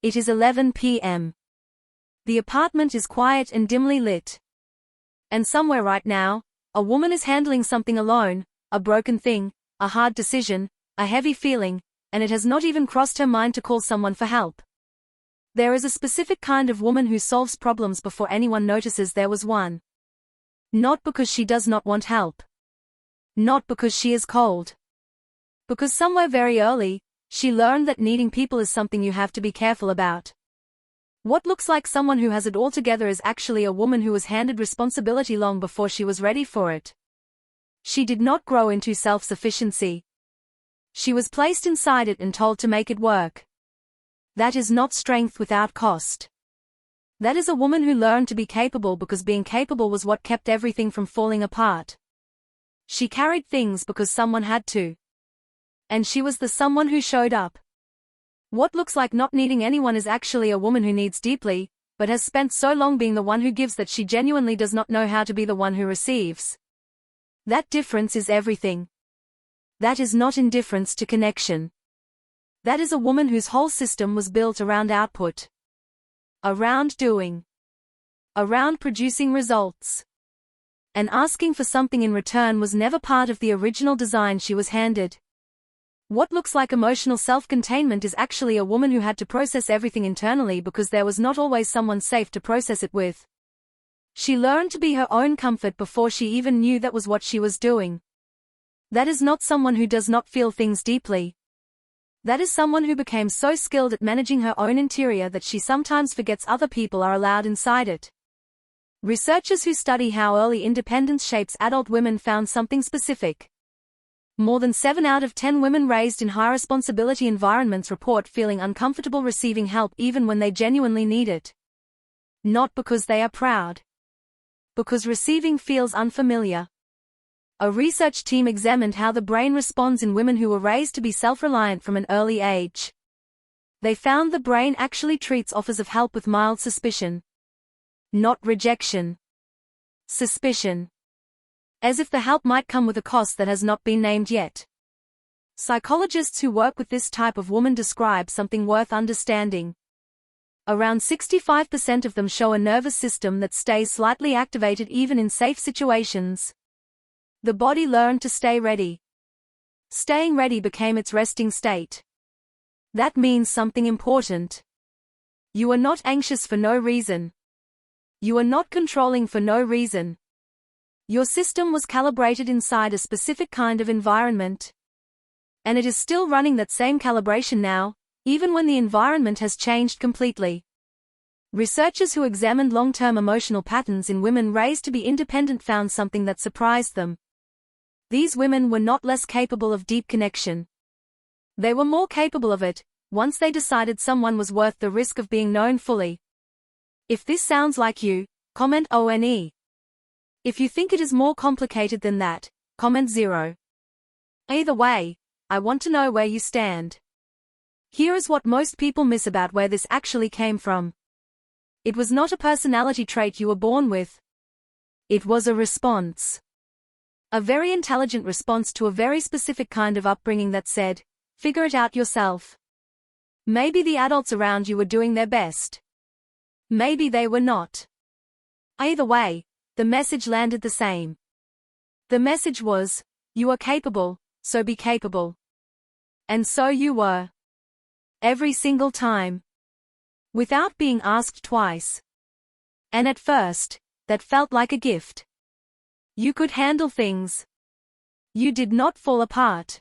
It is 11 p.m. The apartment is quiet and dimly lit. And somewhere right now, a woman is handling something alone, a broken thing, a hard decision, a heavy feeling, and it has not even crossed her mind to call someone for help. There is a specific kind of woman who solves problems before anyone notices there was one. Not because she does not want help. Not because she is cold. Because somewhere very early, she learned that needing people is something you have to be careful about. What looks like someone who has it all together is actually a woman who was handed responsibility long before she was ready for it. She did not grow into self-sufficiency. She was placed inside it and told to make it work. That is not strength without cost. That is a woman who learned to be capable because being capable was what kept everything from falling apart. She carried things because someone had to. And she was the someone who showed up. What looks like not needing anyone is actually a woman who needs deeply, but has spent so long being the one who gives that she genuinely does not know how to be the one who receives. That difference is everything. That is not indifference to connection. That is a woman whose whole system was built around output. Around doing. Around producing results. And asking for something in return was never part of the original design she was handed. What looks like emotional self-containment is actually a woman who had to process everything internally because there was not always someone safe to process it with. She learned to be her own comfort before she even knew that was what she was doing. That is not someone who does not feel things deeply. That is someone who became so skilled at managing her own interior that she sometimes forgets other people are allowed inside it. Researchers who study how early independence shapes adult women found something specific. More than 7 out of 10 women raised in high-responsibility environments report feeling uncomfortable receiving help even when they genuinely need it. Not because they are proud. Because receiving feels unfamiliar. A research team examined how the brain responds in women who were raised to be self-reliant from an early age. They found the brain actually treats offers of help with mild suspicion. Not rejection. Suspicion. As if the help might come with a cost that has not been named yet. Psychologists who work with this type of woman describe something worth understanding. Around 65% of them show a nervous system that stays slightly activated even in safe situations. The body learned to stay ready. Staying ready became its resting state. That means something important. You are not anxious for no reason. You are not controlling for no reason. Your system was calibrated inside a specific kind of environment. And it is still running that same calibration now, even when the environment has changed completely. Researchers who examined long-term emotional patterns in women raised to be independent found something that surprised them. These women were not less capable of deep connection. They were more capable of it, once they decided someone was worth the risk of being known fully. If this sounds like you, comment ONE. If you think it is more complicated than that, comment 0. Either way, I want to know where you stand. Here is what most people miss about where this actually came from. It was not a personality trait you were born with. It was a response. A very intelligent response to a very specific kind of upbringing that said, figure it out yourself. Maybe the adults around you were doing their best. Maybe they were not. Either way, the message landed the same. The message was, you are capable, so be capable. And so you were. Every single time. Without being asked twice. And at first, that felt like a gift. You could handle things. You did not fall apart.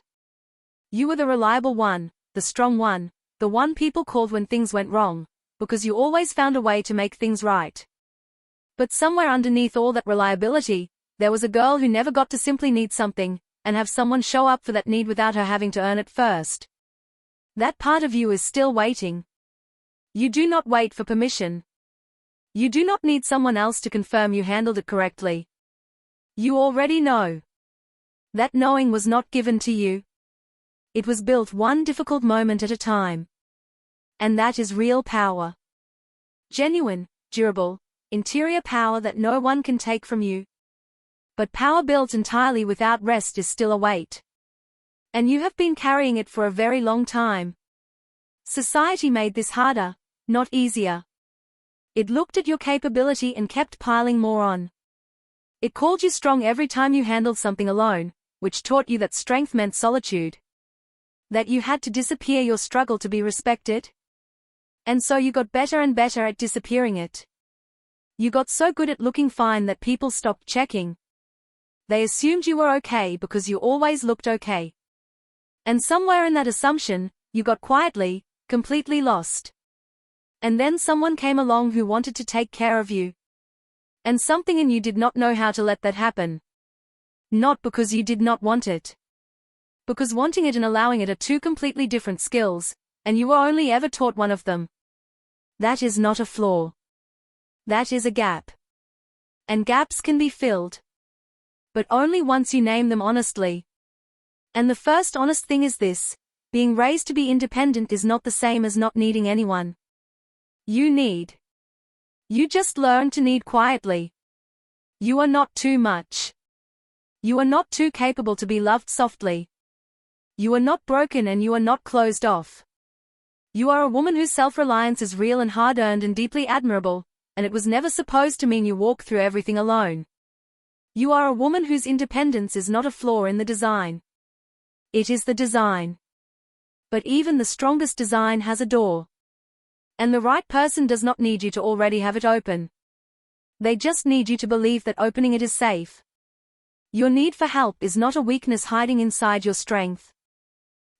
You were the reliable one, the strong one, the one people called when things went wrong, because you always found a way to make things right. But somewhere underneath all that reliability, there was a girl who never got to simply need something, and have someone show up for that need without her having to earn it first. That part of you is still waiting. You do not wait for permission. You do not need someone else to confirm you handled it correctly. You already know. That knowing was not given to you. It was built one difficult moment at a time. And that is real power. Genuine, durable, interior power that no one can take from you. But power built entirely without rest is still a weight. And you have been carrying it for a very long time. Society made this harder, not easier. It looked at your capability and kept piling more on. It called you strong every time you handled something alone, which taught you that strength meant solitude. That you had to disappear your struggle to be respected. And so you got better and better at disappearing it. You got so good at looking fine that people stopped checking. They assumed you were okay because you always looked okay. And somewhere in that assumption, you got quietly, completely lost. And then someone came along who wanted to take care of you. And something in you did not know how to let that happen. Not because you did not want it. Because wanting it and allowing it are two completely different skills, and you were only ever taught one of them. That is not a flaw. That is a gap. And gaps can be filled. But only once you name them honestly. And the first honest thing is this: being raised to be independent is not the same as not needing anyone. You need. You just learn to need quietly. You are not too much. You are not too capable to be loved softly. You are not broken and you are not closed off. You are a woman whose self-reliance is real and hard-earned and deeply admirable, and it was never supposed to mean you walk through everything alone. You are a woman whose independence is not a flaw in the design. It is the design. But even the strongest design has a door. And the right person does not need you to already have it open. They just need you to believe that opening it is safe. Your need for help is not a weakness hiding inside your strength.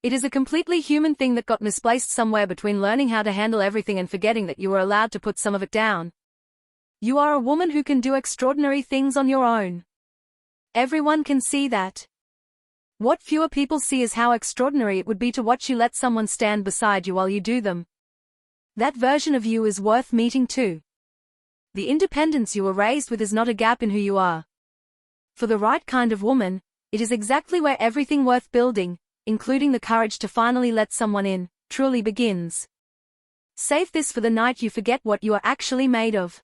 It is a completely human thing that got misplaced somewhere between learning how to handle everything and forgetting that you were allowed to put some of it down. You are a woman who can do extraordinary things on your own. Everyone can see that. What fewer people see is how extraordinary it would be to watch you let someone stand beside you while you do them. That version of you is worth meeting too. The independence you were raised with is not a gap in who you are. For the right kind of woman, it is exactly where everything worth building, including the courage to finally let someone in, truly begins. Save this for the night you forget what you are actually made of.